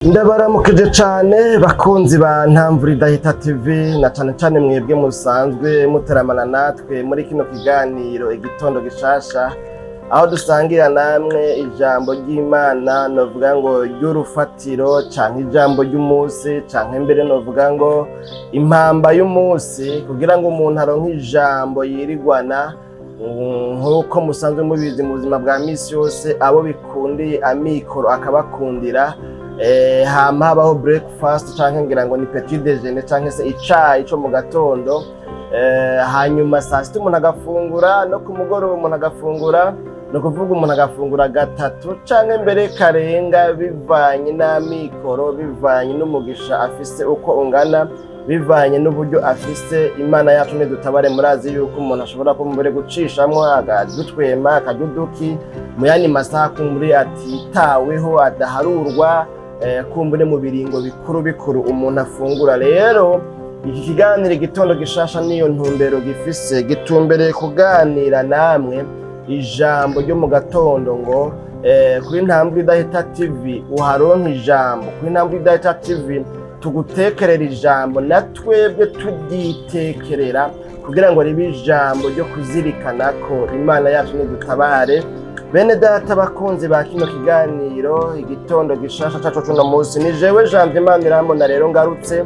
Ndabaramukije cane bakunzi ba Ntamvura Idahita TV na cane mwebwe musanzwe muteramana natwe muri kino kiganiro igitondo gishasha aho dusangira namwe ijambo ry'Imana novuga ngo ry'urufatiro canke ijambo ry'umusi canke mbere novuga ngo impamba y'umusi kugira ngo umuntu aronke ijambo yirigwana nkuko musanzwe mubizi mu buzima bwa misi yose abo bikundiye amikoro akabakundira hama habaho breakfast canke ngira ngo ni petit déjeuner canke se icayi co mu gatondo hanyuma saa sita umuntu agafungura no ku mugoroba umuntu agafungura no kuvuga umuntu agafungura gatatu canke mbere karenga bivanye n'amikoro bivanye n'umugisha afise uko ungana bivanye n'uburyo afise. Imana yacu nidutabare murazi yuko umuntu ashobora kumbere gucishamwo akadutwema akaduduki mu yandi masaha kumbure atitaweho adaharurwa kumbure mu biringo bikuru umuntu afungura. Rero iki kiganiro igitondo gishasha niyo ntumbero gifise, gitumbereye kuganira namwe ijambo ryo mu gatondo ngo kuri Ntamvura Idahita TV uharonka ijambo, kuri Ntamvura Idahita TV tugutekerera ijambo na twebwe turyitekerera kugira ngo ribe ijambo ryo kuzirikana ko Imana yacu nidutabare. Bene data bakunzi ba kino kiganiro igitondo gishasha cacu cuno musi ni jewe Ijambo Imana irambona rero ngarutse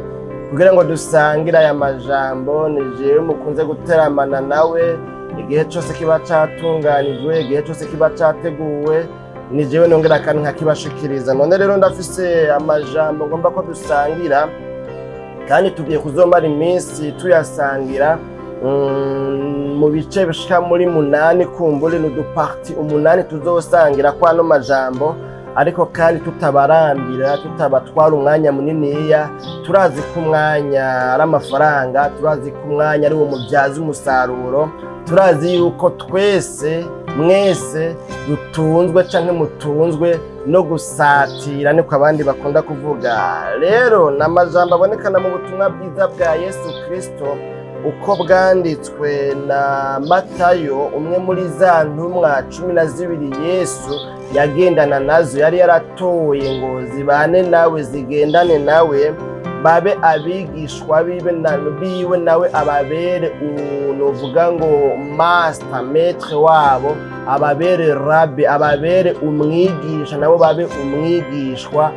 kugira ngo dusangira aya majambo. Ni jewe mukunze guteramana nawe igihe cose kiba catunganijwe, igihe cose kiba categuwe, ni jewe nongera kandi nkakibashikiriza. None rero ndafise amajambo ngomba ko dusangira kandi tugiye kuzomara iminsi tuyasangira mu bice bishika muri 8 kumbure n'uduparti 8 tuzosangira kwano majambo, ariko kandi tutabarambira tutabatwara umwanya muniniya. Turazi ko umwanya ari amafaranga, turazi ko umwanya ari wo mubyaza umusaruro, turazi yuko twese mwese dutunzwe canke mutunzwe no gusatira niko abandi bakunda kuvuga. Rero n'amajambo abonekana mu butumwa bwiza bwa Yesu Kristo uko bwanditswe na Matayo, umwe muri za ntumwa 12 Yesu yagendana nazo, yari yaratoye ngo zibane nawe zigendane nawe babe abigishwa biwe nawe ababere unovuga ngo master maître wabo, ababere rabbi, ababere umwigisha, nabo babe umwigishwa,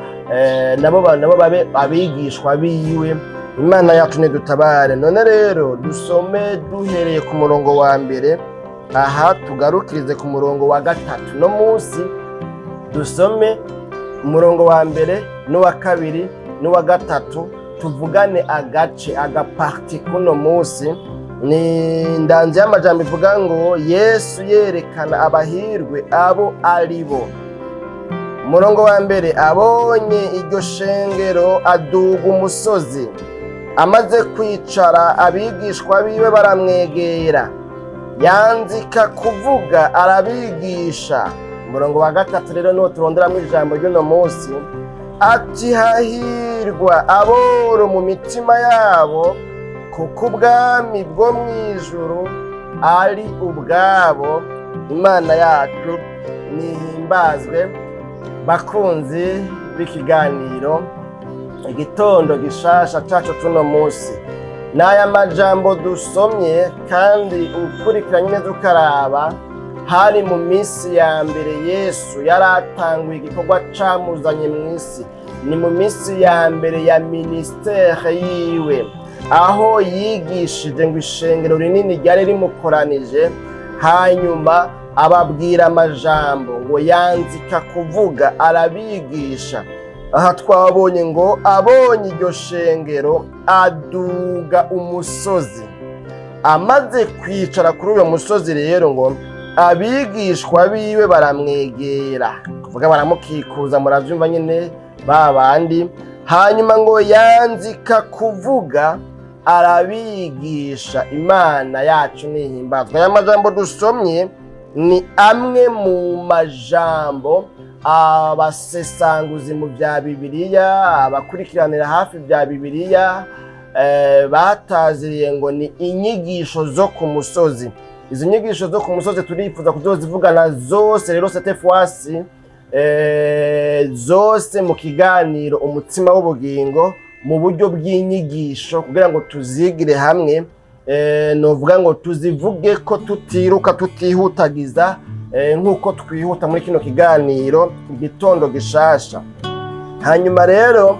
nabo babe abigishwa biwe. Imana yacu nidutabare. None rero dusome duhereye ku murongo wa mbere aha tugarukirize ku murongo wa gatatu. No musi dusome umurongo wa mbere n'uwa kabiri n'uwa gatatu tuvugane agace agaparti kuno musi. Ni ndanze y'amajambo ivuga ngo Yesu yerekana abahirwe abo aribo. Umurongo wa mbere, abonye iryo shengero aduga umusozi, amaze kwicara abigishwa biwe baramwegera, yanzika kuvuga arabigisha. Umurongo wa gatatu rero niwo turonderamwo ijambo ry'uno munsi, ati hahirwa aboro mu mitima yabo kuko ubwami bwo mwijuru ari ubwabo. Imana yacu nihimbazwe. Bakunzi b'ikiganiro igitondo gishasha cacu cuno musi, n'aya majambo dusomye kandi ukurikiranye neza ukaraba, hari mu misi ya mbere Yesu yaratanguye igikorwa camuzanye mw'isi. Ni mu misi ya mbere ya ministere yiwe aho yigishije ngo ishengero rinini ryari rimukoranije, hanyuma ababwira amajambo ngo yanzika kuvuga arabigisha. Aha twabonye ngo abonye iryo shengero aduga umusozi, amaze kwicara kuri uyo musozi rero ngo abigishwa biwe baramwegera, kuvuga baramukikuza, muravyumva nyene babandi. Hanyuma ngo yanzika kuvuga arabigisha. Imana yacu nihimbazwa. Aya majambo dusomye ni amwe mu majambo abasesanguzi mu bya Bibiliya, abakurikiranira hafi bya Bibiliya bataziriye ngo ni inyigisho zo ku musozi. Izo nyigisho zo ku musozi turifuza kuzozivugana zose rero cette fois-ci zose mu kiganiro umutsima w'ubugingo mu buryo bw'inyigisho kugira ngo tuzigire hamwe, novuga ngo tuzivuge ko tutiruka tutihutagiza nk'uko twihuta muri kino kiganiro igitondo gishasha. Hanyuma rero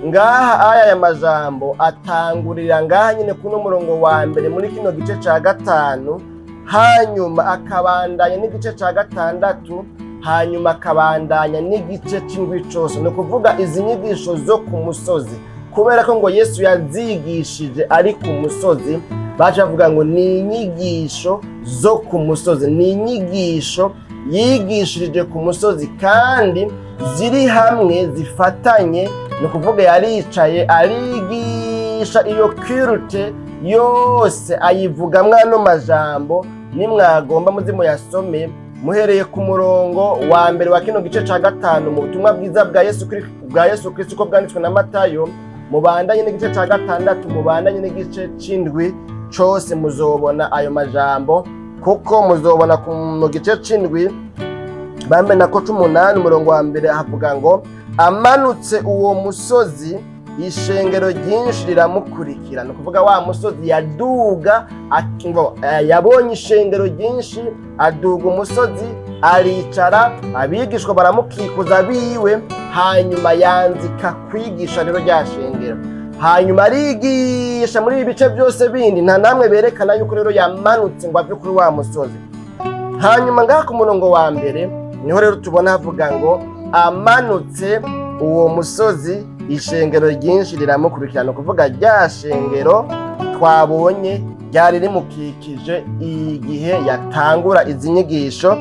ngaha aya majambo atangurira ngaha nyine kuno murongo wa mbere muri kino gice ca gatanu, hanyuma akabandanya n'igice ca gatandatu, hanyuma akabandanya n'igice c'indwi cose. Ni ukuvuga izi nyigisho zo ku musozi, kubera ko ngo Yesu yazigishije ari ku musozi, baje bavuga ngo ni inyigisho zo ku musozi, ni inyigisho yigishirije ku musozi kandi ziri hamwe zifatanye. Ni ukuvuga yaricaye arigisha iyo kirute yose ayivuga mwano majambo. Nimwagomba muze muyasome muhereye ku murongo wa mbere wa kino gice ca gatanu mu butumwa bwiza bwa Yesu Kristo uko bwanditswe na Matayo, mubandanye n'igice ca gatandatu, mubandanye n'igice c'indwi cose muzobona ayo majambo, kuko muzobona mu gice c'indwi bambe nako c'umunani umurongo wa mbere havuga ngo amanutse uwo musozi ishengero ryinshi riramukurikira. Ni ukuvuga wa musozi yaduga, yabonye ishengero ryinshi, aduga umusozi aricara, abigishwa baramukikuza biwe, hanyuma yanzika kwigisha rero rya shengero, hanyuma arigisha muri ibi bice byose bindi, nta namwe berekana yuko rero yamanutse ngo ave kuri wa musozi. Hanyuma ngaha ku murongo wa mbere niho rero tubona havuga ngo amanutse uwo musozi ishengero ryinshi riramukurikirana. Kuvuga rya shengero twabonye ryari rimukikije igihe yatangura izi nyigisho.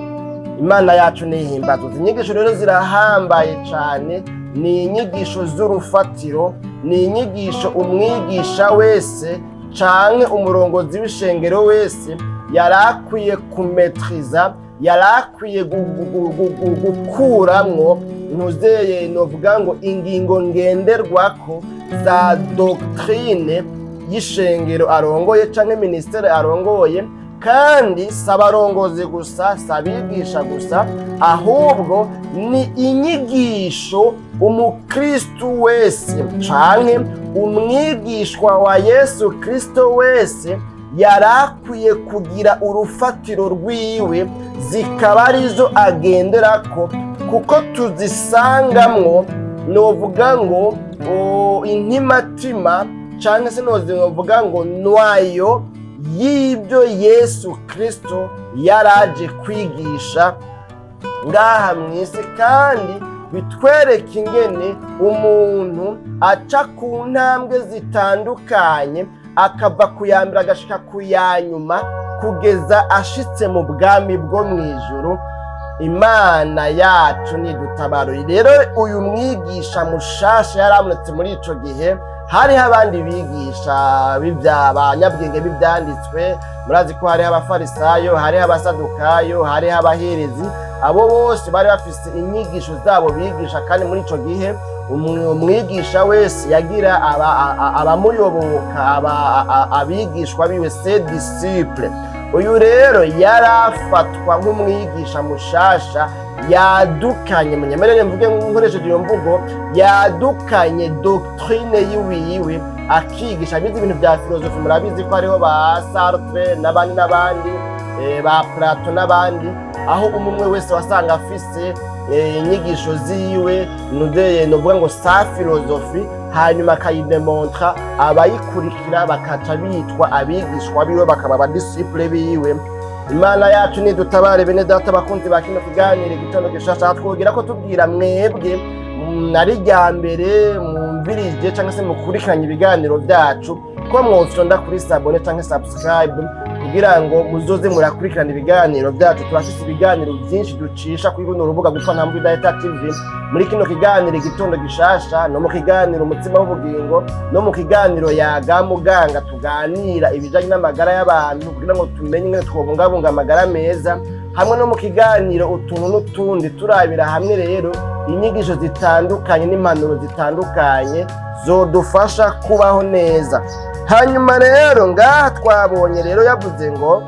Imana yacu nihimbazwa. Izi nyigisho rero zirahambaye cyane, ni inyigisho z'urufatiro, ni inyigisho umwigisha wese canke umurongozi w'ishengero wese yarakwiye kumetriza, yarakwiye gukuramwo ntuzeye novuga ngo ingingo ngenderwako za doctrine y'ishengero arongoye canke ministere arongoye. Kandi sabarongozi gusa, sabigisha gusa, ahubwo ni inyigisho umukristu wese canke umwigishwa wa Yesu Kristo wese yarakwiye kugira urufatiro rwiwe, zikaba arizo agenderako, kuko tuzisangamwo novuga ngo intimatima canke se novuga ngo nwayo y'ibyo Yesu Kristo yaraje kwigisha ngaha mw'isi. Kandi bitwereka ingene umuntu aca ku ntambwe zitandukanye, akava ku ya mbere agashika ku ya nyuma kugeza ashitse mu bwami bwo mwijuru. Imana yacu nidutabarure. Rero uyu mwigisha mushasha yaramutse muri ico gihe, hariho abandi bigisha b'abanyabwenge b'ibyanditswe. Murazi ko hariho abafarisayo, hariho abasadukayo, hariho abaherezi. Abo bose bari bafise inyigisho zabo bigisha, kandi muri ico gihe umwigisha wese yagira abamuyoboka, abigishwa biwe, ses disciples. Uyu rero yarafatwa nk'umwigisha mushasha yadukanye, munyemerere mvuge nkoresheje iyo mvugo, yadukanye doctrine yiwiwe, akigisha bizi ibintu bya filozofi. Murabizi ko hariho ba Sartre n'abandi ba Plato n'abandi, aho umwe wese wasanga afise inyigisho ziwe novuga ngo sa filozofi, hanyuma akayidemontra, abayikurikira bakaca bitwa abigishwa biwe, bakaba abadisciple biwe. Imana yacu nidutabare bene data bakunzi ba kino kiganiro igitondo gishasha, twogira ko tubwira mwebwe ari rya mbere mwumvirije canke se mukurikiranye ibiganiro byacu ko mwofyonda kuri sabone canke subscribe, kugira ngo muzoze murakurikirana ibiganiro byacu. Turafise ibiganiro byinshi ducisha kuri runo rubuga gutwa Ntambwe TV, muri kino kiganiro igitondo gishasha, no mu kiganiro umutsima w'ubugingo, no mu kiganiro yaga muganga, tuganira ibijanye n'amagara y'abantu kugira ngo tumenye ingene twobungabunga amagara meza, hamwe no mu kiganiro utuntu n'utundi turabira hamwe rero inyigisho zitandukanye n'impanuro zitandukanye zodufasha kubaho neza. Hanyuma rero ngaha twabonye rero yavuze ngo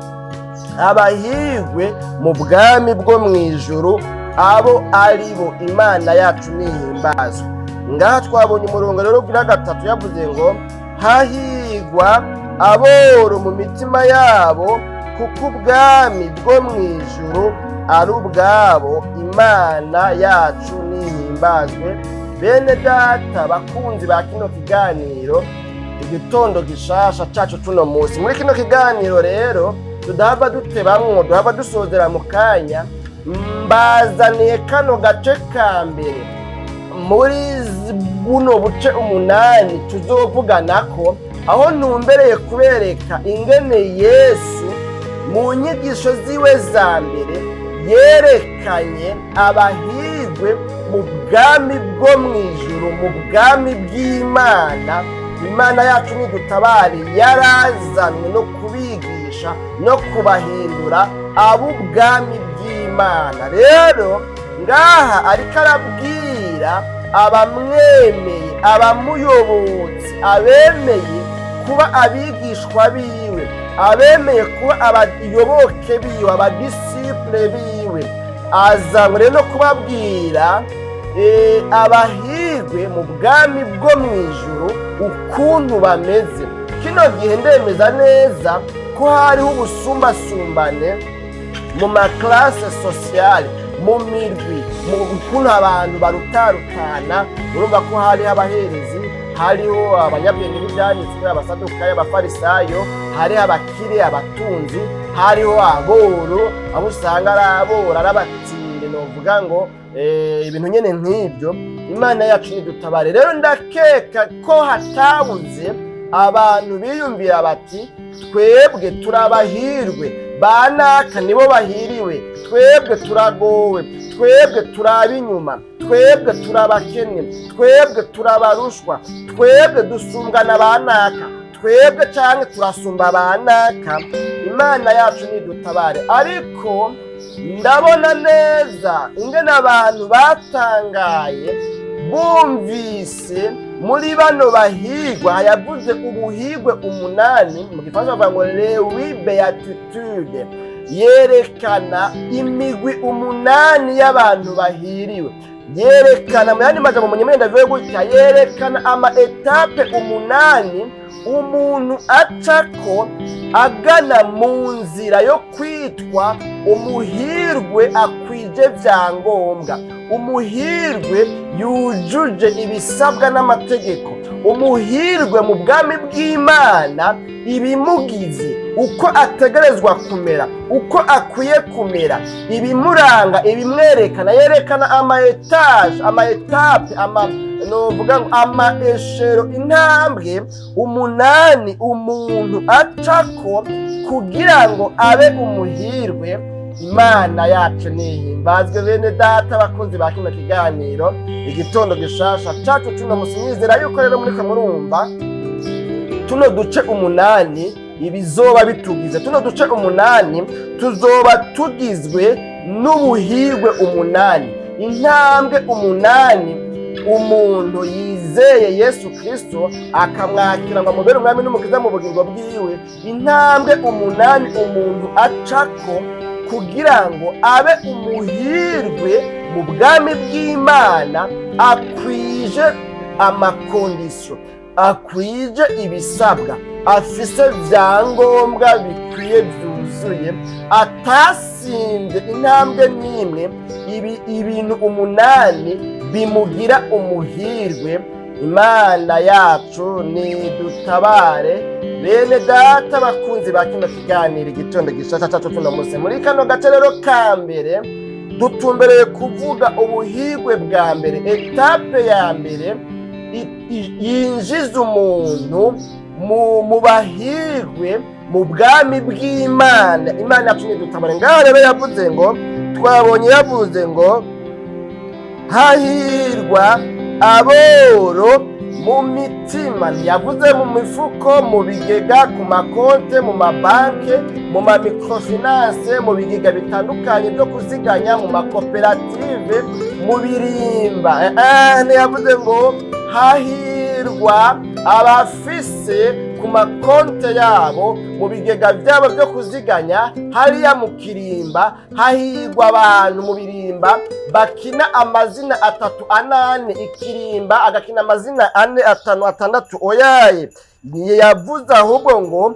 abahirwe mu bwami bwo mwijuru abo ari bo Imana yacu nihimbazwe. Ngaha twabonye umurongo rero ugira gatatu yavuze ngo hahirwa aboro mu mitima yabo kuko ubwami bwo mwijuru ari ubwabo Imana yacu nihimbazwe. Bene data bakunzi ba kino kiganiro igitondo gishasha cacu tuno munsi, muri kino kiganiro rero tudahava dutebamwo, duhava dusozera mu kanya, mbazaniye kano gace ka mbere muri buno buce 8 tuzovuganako, aho ntumbereye kubereka ingene Yesu mu nyigisho ziwe za mbere yerekanye abahirwe mu bwami bwo mwijuru, mu bwami bw'Imana. Imana yacu nidutabare yarazanwe no kubigisha no kubahindura ab'ubwami bw'Imana. Rero ngaha ariko arabwira abamwemeye, abamuyobotse, abemeye kuba abigishwa biwe, abemeye kuba abayoboke biwe, abadisipure biwe. Azanywe rero no kubabwira abahirwe mu bwami bwo mwijuru ukuntu bameze. Kino gihe ndemeza neza ko hariho ubusumbasumbane mu maklase sosiyale, mu mirwi, mu ukuntu abantu barutarutana. Urumva ko hariho abaherezi, hariho abanyabwenge b'ibyanditswe, abasadukayo, abafarisayo, hariho abakire, abatunzi, hariho aboro, abo usanga ari aboro ari abatinde, novuga ngo ibintu nyene nk'ibyo. Imana yacu nidutabare. Rero ndakeka ko hatabuze abantu biyumvira bati twebwe turabahirwe, banaka nibo bahiriwe, twebwe turagowe, twebwe turabinyuma, twebwe turabakene, twebwe turabarushwa, twebwe dusumbana banaka, twebwe canke turasumba banaka. Imana yacu nidutabare. Ariko ndabona neza ingene abantu batangaye bumvise muri bano bahirwa. Yavuze ubuhirwe 8, mu gifaransa bavuga ngo les béatitudes, yerekana imigwi 8 y'abantu bahiriwe, yerekana mu yandi majambo mu nyemenda bivuye gutya, yerekana ama etape 8 umuntu acako agana mu nzira yo kwitwa umuhirwe akwije vyangombwa, umuhirwe yujuje ibisabwa n'amategeko, umuhirwe mu bwami bw'Imana, ibimugize uko ategerezwa kumera, uko akwiye kumera, ibimuranga, ibimwerekana. Yerekana ama etage, ama etape, novuga ngo ama eshero, intambwe 8 umuntu acako kugira ngo abe umuhirwe. Imana yacu nihimbazwe. Bene data bakunzi ba kino kiganiro igitondo gishasha cacu tuno musi, nizera yuko rero muri kamurumva tuno duce 8 ibizoba bitugize. Tuno duce 8 tuzoba tugizwe n'ubuhirwe 8, intambwe 8 umuntu yizeye Yesu Kristo akamwakira ngo amubere umwami n'umukiza mu bugingo bwiwe. Intambwe 8 umuntu acako kugira ngo abe umuhirwe mu bwami bw'Imana, akwije amakondisiyo, akwije ibisabwa, afise vyangombwa bikwiye vyuzuye, atasimbye intambwe n'imwe. Ibintu 8 bimugira umuhirwe. Imana yacu nidutabare. Bene data bakunzi ba kino kiganiro igitondo gishasha cacu tuno munsi, muri kano gace rero ka mbere dutumbereye kuvuga ubuhirwe bwa mbere, etape ya mbere yinjiza umuntu mu bahirwe mu bwami bw'Imana. Imana yacu nidutabare. Ngaho rero yavuze ngo, twabonye yavuze ngo hahirwa aboro mu mitima. Ntiyavuze mu mifuko, mu bigega, ku makonte, mu mabanke, mu mamikrofinance, mu bigega bitandukanye byo kuziganya, mu makoperative, mu birimba. Ntiyavuze ngo hahirwa abafise ku makonte yabo mu bigega byabo byo kuziganya. Hariya mu kirimba hahigwa abantu mu birimba bakina amazina 3, 4 ikirimba agakina amazina 4, 5, 6 oyaye. Yavuze ahubwo ngo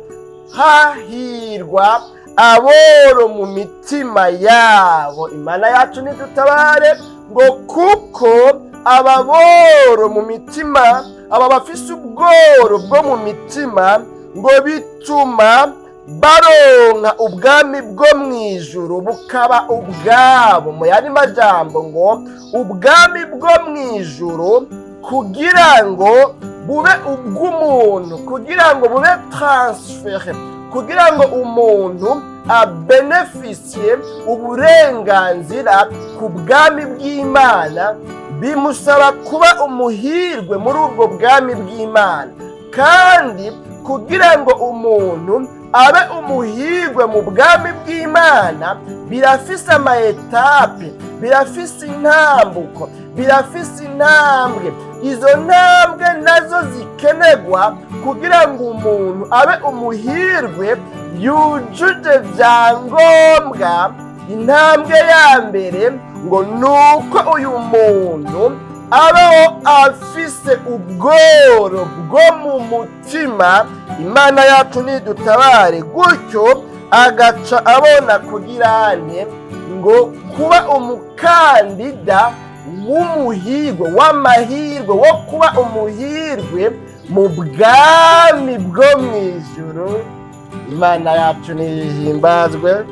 hahirwa aboro mu mitima yabo. Imana yacu nidutabare ngo kuko ababoro mu mitima, aba bafise ubworo bwo mu mitima, ngo bituma baronka ubwami bwo mwijuru bukaba ubwabo. Mu yandi majambo ngo ubwami bwo mwijuru kugira ngo bube ubw'umuntu, kugira ngo bube transfere, kugira ngo umuntu abeneficie uburenganzira ku bwami bw'Imana, bimusaba kuba umuhirwe muri ubwo bwami bw'Imana. Kandi kugira ngo umuntu abe umuhirwe mu bwami bw'Imana birafise ama etape, birafise intambuko, birafise intambwe. Izo ntambwe nazo zikenerwa kugira ngo umuntu abe umuhirwe yujuje vyangombwa. Intambwe ya mbere ngo nuko uyu muntu abaho afise ubworo bwo mu mutima. Imana yacu nidutabare, gutyo agaca abona kugirane ngo kuba umukandida w'umuhirwe, w'amahirwe, wo kuba umuhirwe mu bwami bwo mwijuru. Imana yacu nihimbazwe.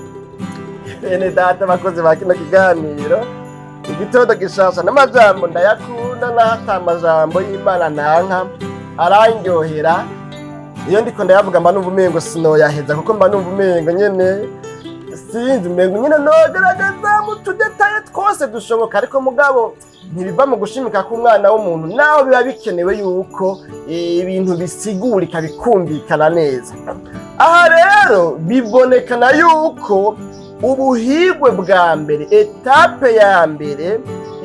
Bene data bakozi ba kino kiganiro, igitondo gishasha n'amajambo ndayakunda, n'ahata amajambo y'Imana nanka arangyohera. Iyo ndiko ndayavuga mba numva umengo sinoyaheza, kuko mba numva umengo nyene sinzi, umengo nyene nogerageza mu tudetaye twose dushoboka, ariko mugabo ntibiva mu gushimika k'umwana w'umuntu, naho biba bikenewe yuko ibintu bisigurika bikumvikana neza. Aha rero bibonekana yuko ubuhirwe bwa mbere, etape ya mbere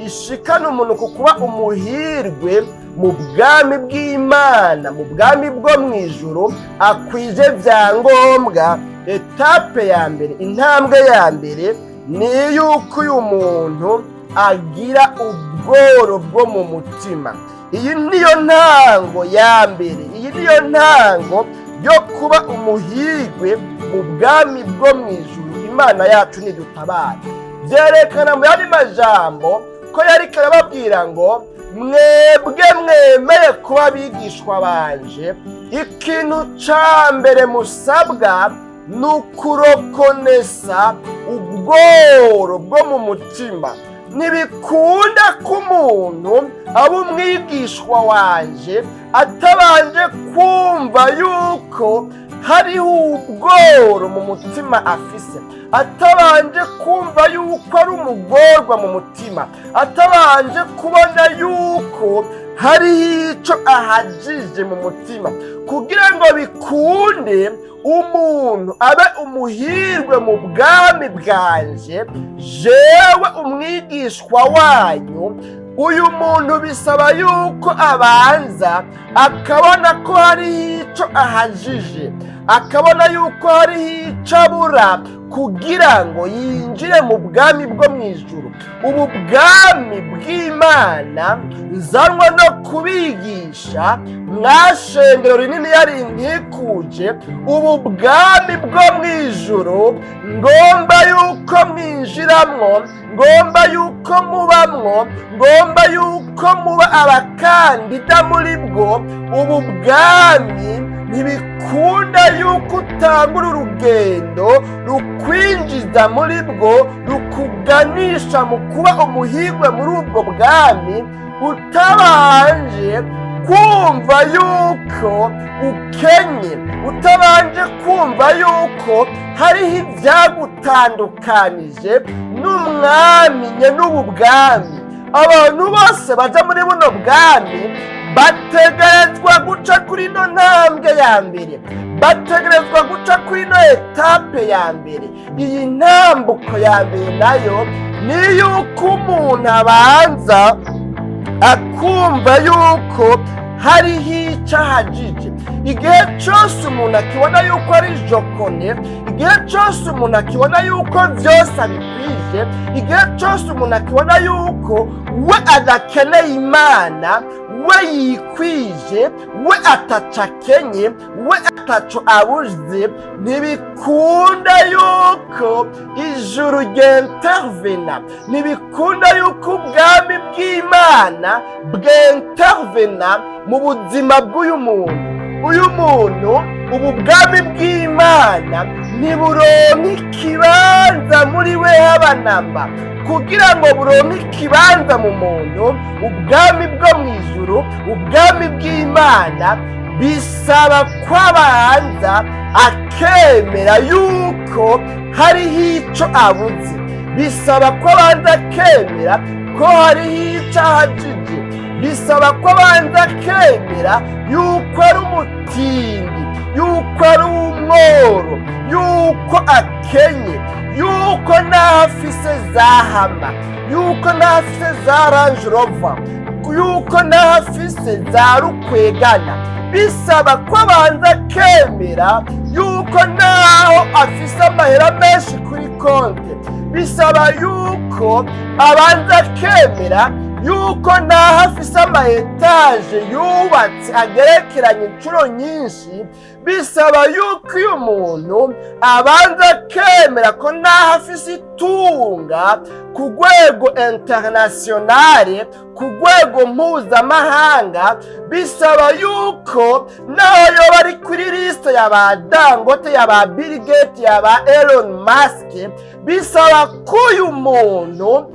ishikana umuntu ku kuba umuhirwe mu bwami bw'Imana, mu bwami bwo mwijuru, akwije vyangombwa. Etape ya mbere, intambwe ya mbere ni yuko uyu muntu agira ubworo bwo mu mutima. Iyi niyo ntango ya mbere, iyi niyo ntango yo kuba umuhirwe mu bwami bwo mwijuru. Imana yacu nidutabare. Vyerekana mu yandi majambo ko yariko arababwira ngo mwebwe mwemeye kuba abigishwa banje, ikintu ca mbere musabwa ni ukurokonesa ubworo bwo mu mutima. Ntibikunda ko umuntu aba umwigishwa wanje atabanje kumva yuko hariho ubworo mu mutima afise, atabanje kumva yuko ari umugorwa mu mutima, atabanje kubona yuko hariho ico ahajije mu mutima. Kugira ngo bikunde umuntu abe umuhirwe mu bwami bwanje, jewe umwigishwa wanyu, uyu muntu bisaba yuko abanza akabona ko hariho ico ahajije, akabona yuko hariho ico abura kugira ngo yinjire mu bwami bwo mwijuru. Ubu bwami bw'Imana nzanwa no kubigisha, mwashengero rinini yari nkikuje. Ubu bwami bwo mwijuru ngomba yuko mwinjiramwo, ngomba yuko mubamwo, ngomba yuko muba abakandida muri bwo. Ubu bwami ntibikunda yuko utangura urugendo rukwinjiza muri bwo, rukuganisha mu kuba umuhirwe muri ubwo bwami, utabanje kumva yuko ukenye, utabanje kumva yuko hariho ibyagutandukanije n'umwami n'ubu bwami. Abantu bose baja muri buno bwami bategerezwa guca kuri ino ntambwe ya mbere, bategerezwa guca kuri ino etape ya mbere. Iyi ntambuko ya mbere nayo ni yuko umuntu abanza akumva yuko hariho icyo ahagije. Igihe cyose umuntu akibona yuko ari jokone, igihe cyose umuntu akibona yuko byose abikwije, igihe cyose umuntu akibona yuko we adakeneye Imana, we yikwije, we ataco akenye, we ataco abuze, ntibikunda yuko ijuru ry'intervena, ntibikunda yuko ubwami bw'Imana bw'intervena mu buzima bw'uyu muntu. Uyu muntu ubu bwami bw'Imana ntiburonka ikibanza muri we habanamba. Kugira ngo buronke ikibanza mu muntu, ubwami bwo mwijuru, ubwami bw'Imana, bisaba ko abanza akemera yuko hariho icyo abuze, bisaba ko abanza akemera ko hariho icyo ahagije, bisaba ko abanza akemera yuko ari umutindi, yuko ari umworo, yuko akenye, yuko ntaho afise zahama, yuko ntaho afise za Range Rover, yuko ntaho afise za rukwegana. Bisaba ko abanza akemera yuko ntaho afise amahera menshi kuri konti, bisaba yuko abanza akemera yuko ntaho afise ama-etaje yubatse agerekeranye inshuro nyinshi, bisaba yuko uyu muntu abanza akemera ko ntaho afise itunga ku rwego internationale, ku rwego mpuzamahanga. Bisaba yuko naho yoba ari kuri lisite ya ba Dangote, ya ba Bill Gates, ya ba Elon Musk, bisaba ko uyu muntu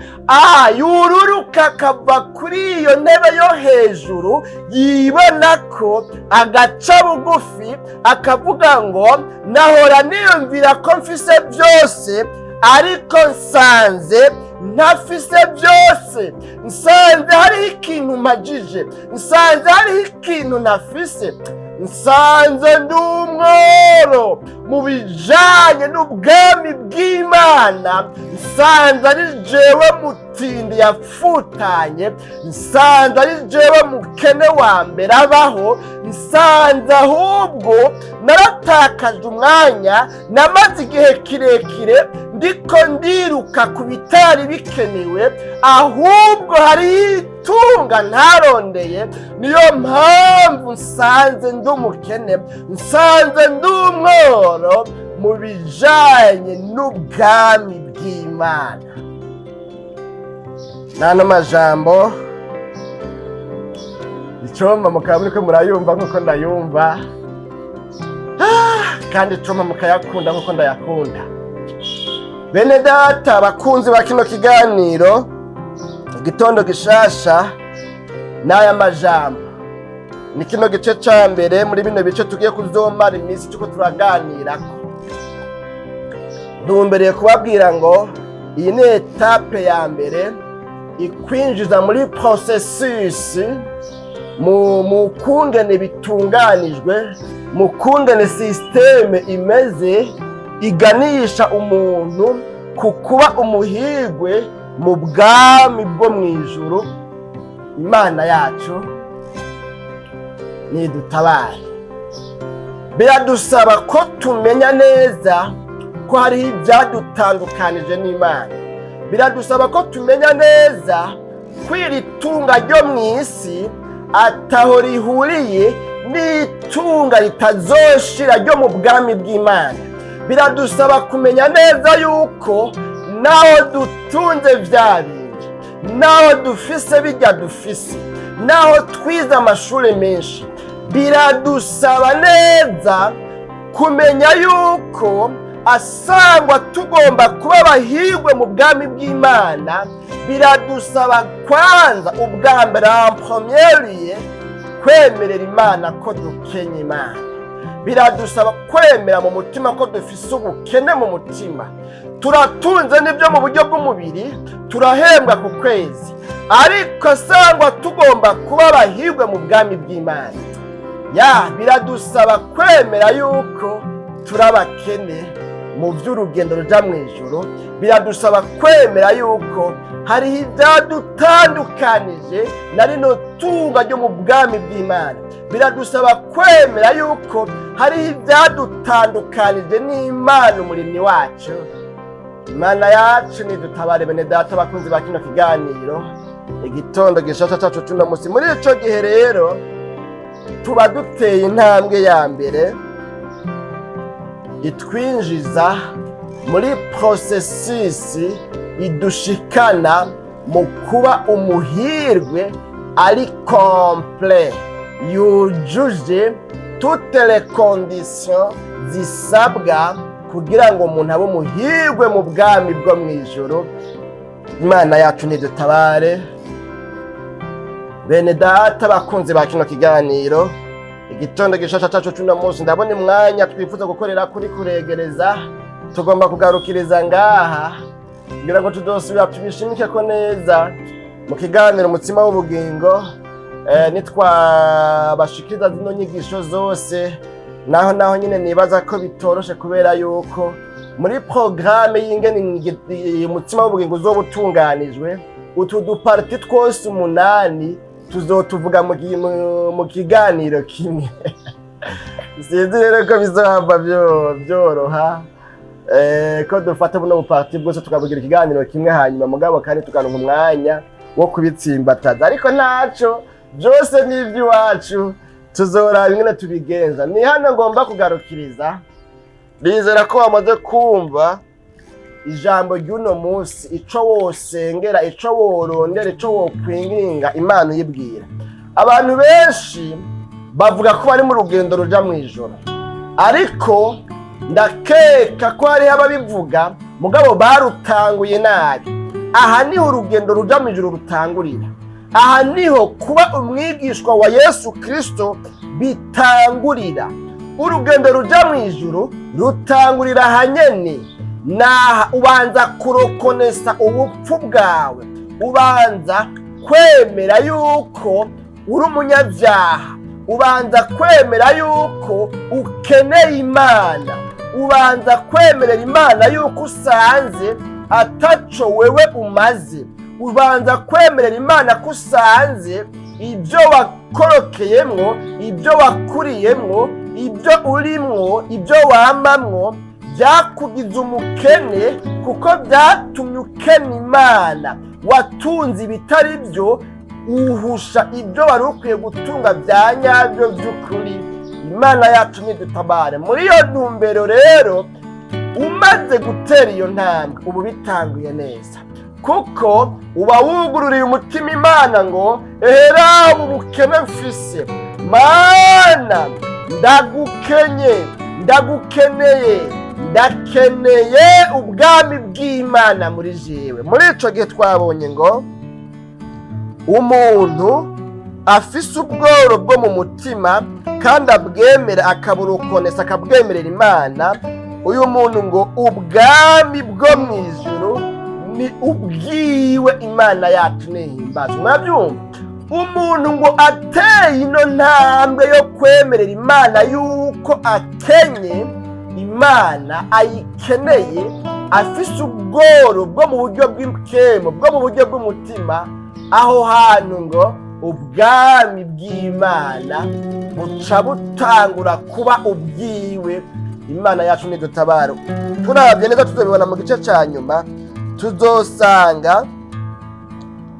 yururuka akava kuri iyo ntebe yo hejuru, yibona ko agaca bugufi, akavuga ngo nahora niyumvira ko mfise byose, ariko nsanze ntafise byose, nsanze hariho ikintu mpagije, nsanze hariho ikintu ntafise, nsanze ndi umworo mu bijanye n'ubwami bw'Imana, nsanze ari jewe mutindi yapfutanye, nsanze ari jewe mukene wa mbere abaho, nsanze ahubwo naratakaje umwanya, namaze igihe kirekire ndiko ndiruka ku bitari bikenewe, ahubwo hariho itunga ntarondeye, niyo mpamvu nsanze ndi umukene, nsanze ndi umworo mu bijanye n'ubwami bw'Imana. N'ano majambo icomba mukaba muriko murayumva nk'uko ndayumva, kandi icomba mukayakunda nk'uko ndayakunda. Bene data abakunzi ba kino kiganiro igitondo gishasha, n'aya majambo ni kino gice ca mbere muri bino bice tugiye kuzomara iminsi tuko turaganirako. Ntumbereye kubabwira ngo iyi ni etape ya mbere ikwinjiza muri processus mu kungene bitunganijwe, mu kungene systeme imeze iganisha umuntu ku kuba umuhirwe mu bwami bwo mwijuru. Imana yacu nidutabare. Biradusaba ko tumenya neza ko hariho ibyadutandukanije n'Imana. Biradusaba ko tumenya neza ko iri tunga ryo mu isi ataho rihuriye n'itunga ritazoshira ryo mu bwami bw'Imana. Biradusaba kumenya neza yuko naho dutunze vya bindi, naho dufise bijya dufise, naho twize amashuri menshi, biradusaba neza kumenya yuko asangwa tugomba kuba abahirwe mu bwami bw'Imana. Biradusaba kwanza ubwa mbere ampromierie kwemerera Imana ko dukenye Imana. Biradusaba kwemera mu mutima ko dufise ubukene mu mutima. Turatunze n'ibyo mu buryo bw'umubiri, turahembwa ku kwezi, ariko sangwa tugomba kuba abahirwe mu bwami bw'Imana. Biradusaba kwemera yuko turabakene mu by'urugendo ruja mu ijuru, biradusaba kwemera yuko hariho ibyadutandukanije na rino tunga ryo mu bwami bw'Imana. Biradusaba kwemera yuko hariho ibyadutandukanije n'Imana umuremyi wacu. Imana yacu nidutabare bene data bakunzi ba kino kiganiro, igitondo gishasha cacu c'uno musi. Muri ico gihe rero tuba duteye intambwe ya mbere itwinjiza muri processus idushikana mu kuba umuhirwe ari complet, yujuje toutes les conditions zisabwa kugira ngo umuntu abe umuhirwe mu bwami bwo mwijuru. Imana yacu nidutabare bene data bakunzi ba kino kiganiro, igitondo gishasha cacu c'uno munsi. Ndabona umwanya twifuza gukorera kuri kuregereza, tugomba kugarukiriza ngaha kugira ngo tudosubira tubishimike ko neza mu kiganiro umutsima w'ubugingo. Nitwabashikiriza zino nyigisho zose, naho nyine nibaza ko bitoroshe kubera yuko muri programme y'ingene umutsima w'ubugingo uzoba utunganijwe, utu duparti twose 8 tuzotuvuga mu kiganiro kimwe. Sinzi rero ko bizohava byoroha ko dufata buno buparti bwose tukavugira ikiganiro kimwe, hanyuma mugabo kandi tukaronka umwanya wo kubitsimbataza. Ariko naco byose n'iby'iwacu tuzoraba ingene tubigenza. Ni hano ngomba kugarukiriza. Bizera ko wamaze kumva ijambo ry'uno munsi, ico wosengera, ico worondera, ico wokwinginga Imana uyibwira. Abantu benshi bavuga ko bari mu rugendo ruja mu ijuru, ariko ndakeka ko hariho ababivuga mugabo barutanguye nabi. Aha niho urugendo ruja mu ijuru rutangurira. Aha niho kuba umwigishwa wa Yesu Kristo bitangurira. Urugendo ruja mu ijuru rutangurira hanyene naha ubanza kurokonesa ubupfu bwawe, ubanza kwemera yuko uri umunyabyaha, ubanza kwemera yuko ukeneye Imana, ubanza kwemerera Imana yuko usanze ataco wewe umaze, ubanza kwemerera Imana ko usanze ibyo wakorokeyemwo, ibyo wakuriyemwo, ibyo urimwo, ibyo wamamwo byakugize umukene, kuko byatumye ukena Imana. Watunze ibitari byo, uhusha ibyo wari ukwiye gutunga bya nyabyo by'ukuri. Imana yacu nidutabare. Muri iyo ntumbero rero, umaze gutera iyo ntambwe ubu bitanguye neza, kuko uba wugururiye umutima Imana ngo ehera ubukene mfise Mana, ndagukeneye, ndakeneye ubwami bw'Imana muri jewe. Muri ico gihe twabonye ngo umuntu afise ubworo bwo mu mutima kandi abwemera akaburukonesa, akabwemerera Imana, uyu muntu ngo ubwami bwo mwijuru ni ubwiwe. Imana yacu nihimbazwe. Murabyumva? Umuntu ngo ateye ino ntambwe yo kwemerera Imana yuko akenye Imana, ayikeneye, afise ubworo bwo mu buryo bw'ikemo, bwo mu buryo bw'umutima, aho hantu ngo ubwami bw'Imana buca butangura kuba ubwiwe. Imana yacu nidutabara. Turabye neza tuzobibona mu gice ca nyuma, tuzosanga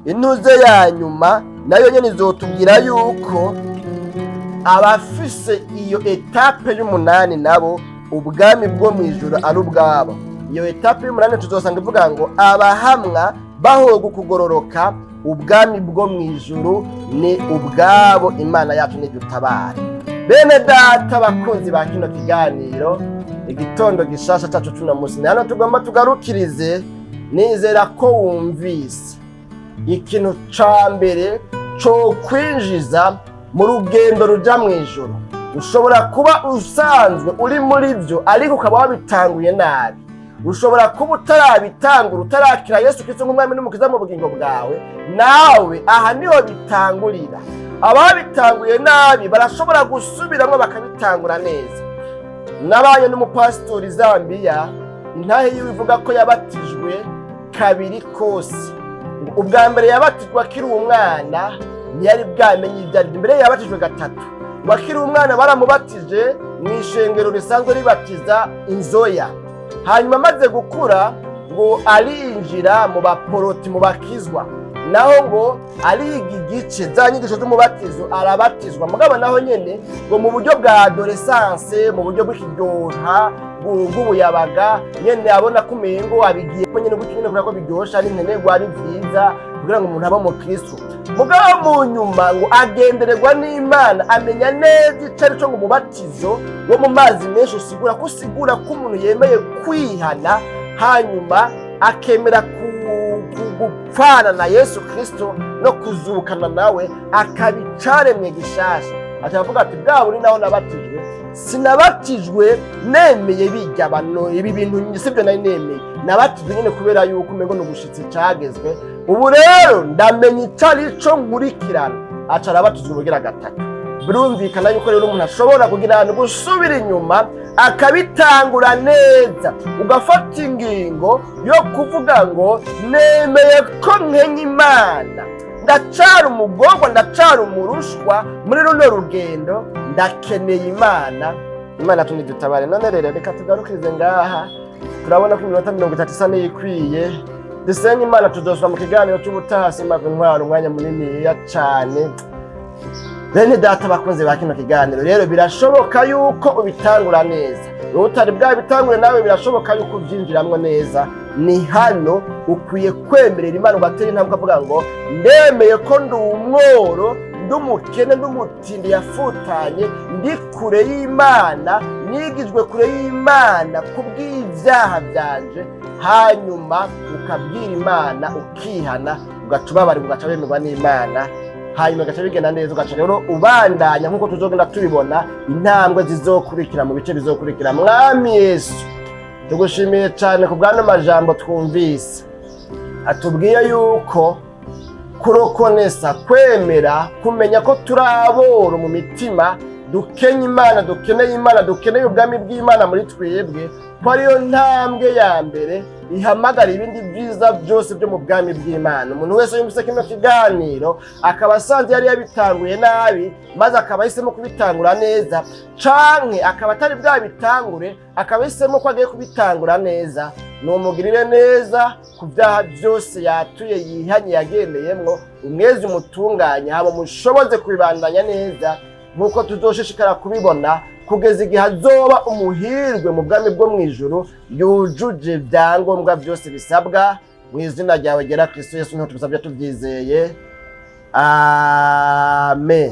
intuze ya nyuma nayo nyene izotubwira yuko abafise iyo etape y'umunani nabo ubwami bwo mwijuru ari ubwabo. Iyo etape y'umunani tuzosanga ivuga ngo abahamwa bahoga kugororoka, ubwami bwo mwijuru ni ubwabo. Imana yacu nidutabare. Bene data bakunzi ba kino kiganiro, igitondo gishasha cacu c'uno munsi, hano tugomba tugarukirize. Nizera ko wumvise ikintu ca mbere co kwinjiza mu rugendo ruja mu ijuru. Ushobora kuba usanzwe uri muri byo, ariko ukaba wabitanguye nabi. Ushobora kuba utarabitangura, utarakira Yesu Kristo nk'umwami n'umukiza mu bugingo bwawe. Nawe aha niho bitangurira. Ababitanguye nabi barashobora gusubiramwo bakabitangura neza. Nabanye n'umupasitori Zambia, intahe yiwe ivuga ko yabatijwe kabiri kose. Ubwa mbere yabatijwe akiri umwana ntiyari bwamenye ibyo ari byo. Mbere yabatijwe gatatu. Ngo akiri umwana baramubatije mu ishengero risanzwe ribatiza inzoya. Hanyuma amaze gukura ngo arinjira mu baporoti, mu bakizwa, naho ngo ariga igice za nyigisho z'umubatizo arabatizwa. Mugabo naho nyene ngo mu buryo bwa adolescence, mu buryo bw'ikiryoha bw'ubuyabaga nyene abona ko umengo abigiye ko nyene gutyo nyene ko biryosha ari ntenerwa ari vyiza kugira ngo umuntu abe mu Kristo. Mugabo mu nyuma ngo agendererwa n'Imana, amenya neza ico ari cyo ngo umubatizo wo mu mazi menshi usigura ko umuntu yemeye kwihana hanyuma akemera gupfana na Yesu Kristo no kuzukana nawe akabicaremwe gishasha. Atavuga ati bwa buri naho nabatijwe sinabatijwe nemeye bijya bano ibi bintu sibyo nari nemeye, nabatijwe nyine kubera yuko umengo n'ubushitsi cagezwe. Ubu rero ndamenye icarico nkurikirana. Aca arabatizwa ubugira gatatu. Birumvikana yuko rero umuntu ashobora kugira gusubira inyuma akabitangura neza, ugafata ingingo yo kuvuga ngo nemeye ko nkenye Imana, ndacara umugorwa, ndacara umurushwa muri runo rugendo, ndakeneye Imana. Imana tunidutabare. None rero reka tugarukirize ngaha, turabona ko iminota 30 isa n'ikwiye. Dusenye Imana, tuzosura mu kiganiro cy'ubutasi mave ntwara umwanya munini ya cane. Bene data bakunze ba kino kiganiro, rero birashoboka yuko ubitangura neza. Utari bwa bitangure nawe birashoboka yuko ubyinjiramwo neza. Ni hano ukwiye kwemerera Imana, ugatera intambwe ukavuga ngo ndemeye ko ndi umworo, ndumukene, ndumutindi yafutanye, ndi kure y'Imana, nigijwe kure y'Imana kubw'ivyaha byanje. Hanyuma ukabwira Imana, ukihana, ugacubabara, ugaca bemerwa n'Imana. Hanyuma gacha bigenda neza, ugaca rero ubandanya nkuko tuzogenda tubibona intambwe zizokurikira mu bice bizokurikira. Mwami Yesu, tugushimiye cyane ku bwana majambo twumvise atubwiye yuko kurokonesa, kwemera, kumenya ko turaboro mu mitima, dukenye Imana, dukeneye Imana, dukeneye ubwami bw'Imana muri twebwe, ko ariyo ntambwe ya mbere ihamagara ibindi byiza byose byo mu bwami bw'Imana. Umuntu wese yumvise kino kiganiro akaba asanze yari yabitanguye nabi, maze akaba ahisemo kubitangura neza, canke akaba atari bwabitangure akaba ahisemo ko agiye kubitangura neza, numugirire neza ku byaha byose yatuye, yihanye, yagendeyemwo, umwezi umutunganya, haba mushoboze kubibandanya neza nkuko tuzoshishikara kubibona kugeza igihe azoba umuhirwe mu bwami bwo mwijuru, yujuje ibyangombwa byose bisabwa. Mu izina ryawe gera Kristo Yesu niho tubisabye tubyizeye, amen.